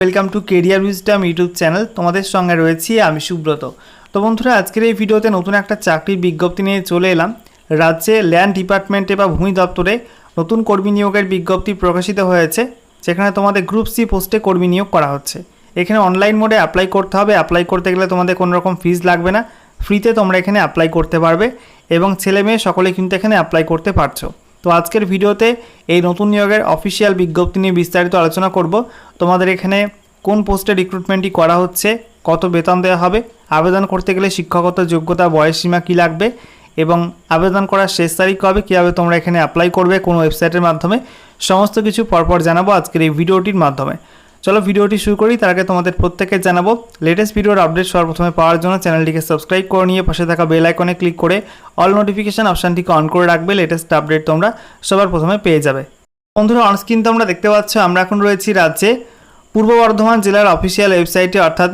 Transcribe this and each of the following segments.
Welcome to career wisdom YouTube channel. তোমাদের সঙ্গে রয়েছি আমি সুব্রত। তো বন্ধুরা, আজকের এই ভিডিওতে নতুন একটা চাকরির বিজ্ঞপ্তি নিয়ে চলে এলাম। রাজ্যে ল্যান্ড ডিপার্টমেন্টে বা ভূমি দপ্তরে নতুন কর্মী নিয়োগের বিজ্ঞপ্তি প্রকাশিত হয়েছে, যেখানে তোমাদের গ্রুপ সি পোস্টে কর্মী নিয়োগ করা হচ্ছে। এখানে অনলাইন মোডে অ্যাপ্লাই করতে হবে। অ্যাপ্লাই করতে গেলে তোমাদের কোনো রকম ফিস লাগবে না, ফ্রিতে তোমরা এখানে অ্যাপ্লাই করতে পারবে এবং ছেলে মেয়ে সকলে কিন্তু এখানে অ্যাপ্লাই করতে পারছো। তো আজকের ভিডিওতে এই নতুন নিয়োগের অফিসিয়াল বিজ্ঞপ্তি নিয়ে বিস্তারিত আলোচনা করব। তোমাদের এখানে কোন পোস্টে রিক্রুটমেন্টটি করা হচ্ছে, কত বেতন দেওয়া হবে, আবেদন করতে গেলে শিক্ষাগত যোগ্যতা বয়সসীমা কী লাগবে এবং আবেদন করার শেষ তারিখ কবে, কীভাবে তোমরা এখানে অ্যাপ্লাই করবে, কোন ওয়েবসাইটের মাধ্যমে, সমস্ত কিছু পরপর জানাবো আজকের এই ভিডিওটির মাধ্যমে। চলো ভিডিওটি শুরু করি। তার আগে তোমাদের প্রত্যেককে জানাবো, লেটেস্ট ভিডিওর আপডেট সর্বপ্রথমে পাওয়ার জন্য চ্যানেলটিকে সাবস্ক্রাইব করে নিয়ে পাশে থাকা বেল আইকনে ক্লিক করে অল নোটিফিকেশান অপশানটিকে অন করে রাখবে। লেটেস্ট আপডেট তোমরা সবার প্রথমে পেয়ে যাবে। বন্ধুরা, অনস্ক্রিন তোমরা দেখতে পাচ্ছ আমরা এখন রয়েছি রাজ্যে পূর্ব বর্ধমান জেলার অফিসিয়াল ওয়েবসাইটে, অর্থাৎ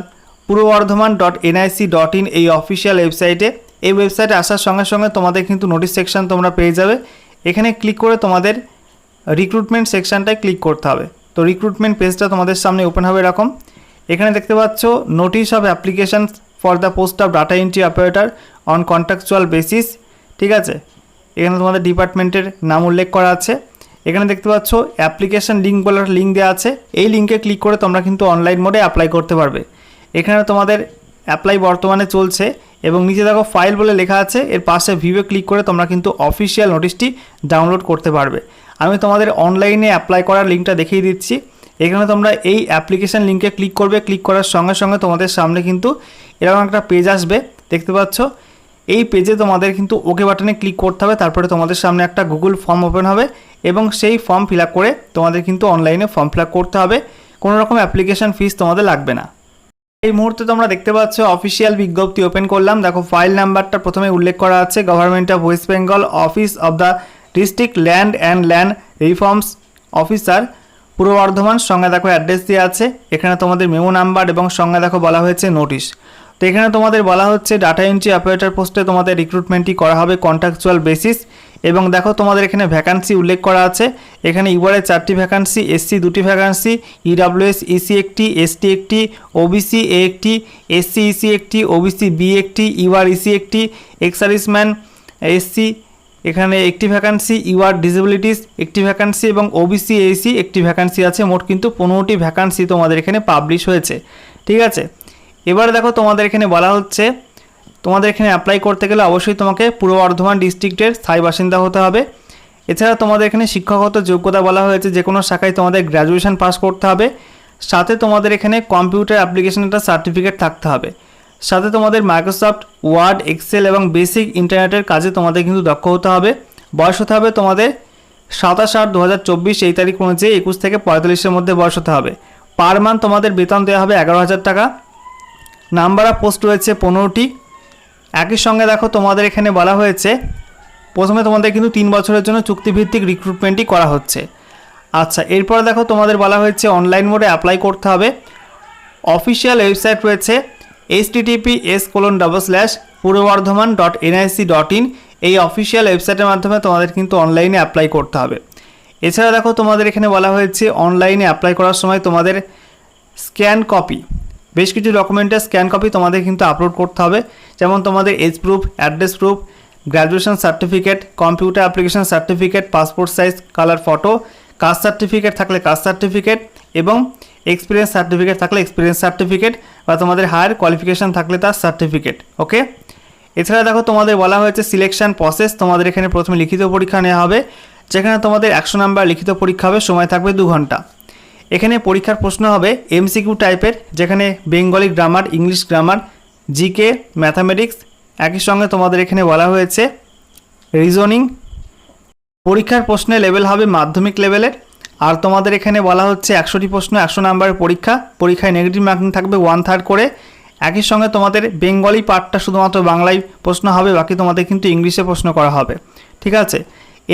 purboBardhaman.nic.in এই অফিসিয়াল ওয়েবসাইটে। এই ওয়েবসাইটে আসার সঙ্গে সঙ্গে তোমাদের কিন্তু নোটিশ সেকশন তোমরা পেয়ে যাবে। এখানে ক্লিক করে তোমাদের রিক্রুটমেন্ট সেকশনটায় ক্লিক করতে হবে। তো রিক্রুটমেন্ট পেজটা তোমাদের সামনে ওপেন হবে এরকম। এখানে দেখতে পাচ্ছ notice of application for the post of data entry operator on contractual basis. ঠিক আছে, এখানে তোমাদের ডিপার্টমেন্টের নাম উল্লেখ করা আছে। এখানে দেখতে পাচ্ছ অ্যাপ্লিকেশন লিঙ্ক বলে লিঙ্ক দেওয়া আছে। এই লিঙ্কে ক্লিক করে তোমরা কিন্তু অনলাইন মোডে অ্যাপ্লাই করতে পারবে। এখানে তোমাদের অ্যাপ্লাই বর্তমানে চলছে এবং নিচে দেখো ফাইল বলে লেখা আছে, এর পাশে ভিউয়ে ক্লিক করে তোমরা কিন্তু অফিসিয়াল নোটিশটি ডাউনলোড করতে পারবে। আমি তোমাদের অনলাইনে অ্যাপ্লাই করার লিঙ্কটা দেখিয়ে দিচ্ছি। এখানে তোমরা এই অ্যাপ্লিকেশন লিঙ্কে ক্লিক করবে। ক্লিক করার সঙ্গে সঙ্গে তোমাদের সামনে কিন্তু এরকম একটা পেজ আসবে, দেখতে পাচ্ছ। এই পেজে তোমাদের কিন্তু ওকে বাটনে ক্লিক করতে হবে। তারপরে তোমাদের সামনে একটা গুগল ফর্ম ওপেন হবে এবং সেই ফর্ম ফিল আপ করে তোমাদের কিন্তু অনলাইনে ফর্ম ফিল আপ করতে হবে। কোনো রকম অ্যাপ্লিকেশন ফিস তোমাদের লাগবে না। এই মুহূর্তে তোমরা দেখতে পাচ্ছ অফিসিয়াল বিজ্ঞপ্তি ওপেন করলাম। দেখো ফাইল নাম্বারটা প্রথমে উল্লেখ করা আছে, government of West Bengal, office of the district land and land reforms officer, পূর্ব বর্ধমান। সঙ্গে দেখো অ্যাড্রেস দিয়ে আছে। এখানে তোমাদের মেমো নাম্বার এবং সঙ্গে দেখো বলা হয়েছে নোটিশ। তো এখানে তোমাদের বলা হচ্ছে ডাটা এন্ট্রি অপারেটর পোস্টে তোমাদের রিক্রুটমেন্টটি করা হবে কন্ট্রাকচুয়াল বেসিস। এবং দেখো তোমাদের এখানে ভ্যাকান্সি উল্লেখ করা আছে। এখানে ইউআরএ 4টি ভ্যাকান্সি, এসসি 2টি ভ্যাকান্সি, ইডব্লিউএস ইসি 1টি, এসটি 1টি, ওবিসি এ 1টি, এসসি ইসি 1টি, ওবিসি বি 1টি, ইউআর ইসি 1টি, এক্স সার্ভিসম্যান এসসি এখানে 1টি ভ্যাকান্সি, ইউআর ডিসেবিলিটিস 1টি ভ্যাকান্সি এবং ওবিসি এসি 1টি ভ্যাকান্সি আছে। মোট কিন্তু 15টি ভ্যাকান্সি তোমাদের এখানে পাবলিশ হয়েছে। ঠিক আছে, এবার দেখো তোমাদের এখানে বলা হচ্ছে তোমাদের এখানে অ্যাপ্লাই করতে গেলে অবশ্যই তোমাকে পূর্ব বর্ধমান ডিস্ট্রিক্টের স্থায়ী বাসিন্দা হতে হবে। এছাড়া তোমাদের এখানে শিক্ষাগত যোগ্যতা বলা হয়েছে, যে কোনো শাখায় তোমাদের গ্র্যাজুয়েশন পাস করতে হবে। সাথে তোমাদের এখানে কম্পিউটার অ্যাপ্লিকেশন একটা সার্টিফিকেট থাকতে হবে। সাথে তোমাদের মাইক্রোসফট ওয়ার্ড, এক্সেল এবং বেসিক ইন্টারনেটের কাজে তোমাদের কিন্তু দক্ষ হতে হবে। বয়স হতে হবে তোমাদের 27/8/2024 এই তারিখ অনুযায়ী 21 থেকে 45-এর মধ্যে বয়স হতে হবে। পার মান্থ তোমাদের বেতন দেওয়া হবে 11,000 টাকা। নাম্বার অফ পোস্ট রয়েছে 15টি। একই সঙ্গে দেখো তোমাদের এখানে বলা হয়েছে প্রথমে তোমাদের কিন্তু 3 বছরের জন্য চুক্তিভিত্তিক রিক্রুটমেন্টই করা হচ্ছে। আচ্ছা, এরপর দেখো তোমাদের বলা হয়েছে অনলাইন মোডে অ্যাপ্লাই করতে হবে। অফিসিয়াল ওয়েবসাইট রয়েছে https://purboBardhaman.nic.in এই অফিসিয়াল ওয়েবসাইটের মাধ্যমে তোমাদের কিন্তু অনলাইনে অ্যাপ্লাই করতে হবে। এছাড়া দেখো তোমাদের এখানে বলা হয়েছে অনলাইনে অ্যাপ্লাই করার সময় তোমাদের স্ক্যান কপি, বেশ কিছু ডকুমেন্টের স্ক্যান কপি তোমাদের কিন্তু আপলোড করতে হবে। যেমন তোমাদের age proof, address proof, graduation certificate, computer application certificate, passport size colour photo, caste certificate থাকলে কাস্ট সার্টিফিকেট এবং এক্সপিরিয়েন্স সার্টিফিকেট থাকলে এক্সপিরিয়েন্স সার্টিফিকেট বা তোমাদের হায়ার কোয়ালিফিকেশান থাকলে তার সার্টিফিকেট। ওকে, এছাড়া দেখো তোমাদের বলা হয়েছে সিলেকশন প্রসেস। তোমাদের এখানে প্রথমে লিখিত পরীক্ষা নেওয়া হবে, যেখানে তোমাদের 100 নাম্বার লিখিত পরীক্ষা হবে, সময় থাকবে 2 ঘন্টা। এখানে পরীক্ষার প্রশ্ন হবে এমসিকিউ টাইপের, যেখানে Bengali grammar, English grammar, GK, mathematics. একই সঙ্গে তোমাদের এখানে বলা হয়েছে রিজনিং। পরীক্ষার প্রশ্নের লেভেল হবে মাধ্যমিক লেভেলের। আর তোমাদের এখানে বলা হচ্ছে 100টি প্রশ্ন, 100 নাম্বারের পরীক্ষা। পরীক্ষায় নেগেটিভ মার্কিং থাকবে 1/3 করে। একই সঙ্গে তোমাদের বেঙ্গলি পার্টটা শুধুমাত্র বাংলায় প্রশ্ন হবে, বাকি তোমাদের কিন্তু ইংলিশে প্রশ্ন করা হবে। ঠিক আছে,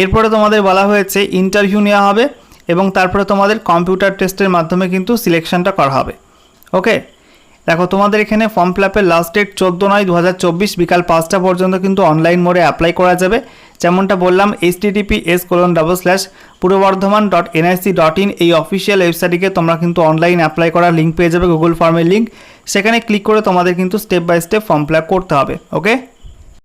এরপরে তোমাদের বলা হয়েছে ইন্টারভিউ নেওয়া হবে এবং তারপরে তোমাদের কম্পিউটার টেস্টের মাধ্যমে কিন্তু সিলেকশনটা করা হবে। ওকে, দেখো তোমাদের এখানে ফর্ম ফিল আপের লাস্ট ডেট 14/9/2024 বিকাল 5টা পর্যন্ত কিন্তু অনলাইন মোডে অ্যাপ্লাই করা যাবে। যেমনটা বললাম https://purobardhaman.nic.in এই অফিসিয়াল ওয়েবসাইটে তোমরা কিন্তু অনলাইন অ্যাপ্লাই করার লিঙ্ক পেয়ে যাবে, গুগল ফর্মের লিঙ্ক। সেখানে ক্লিক করে তোমাদের কিন্তু step by step form fill up করতে হবে। ওকে।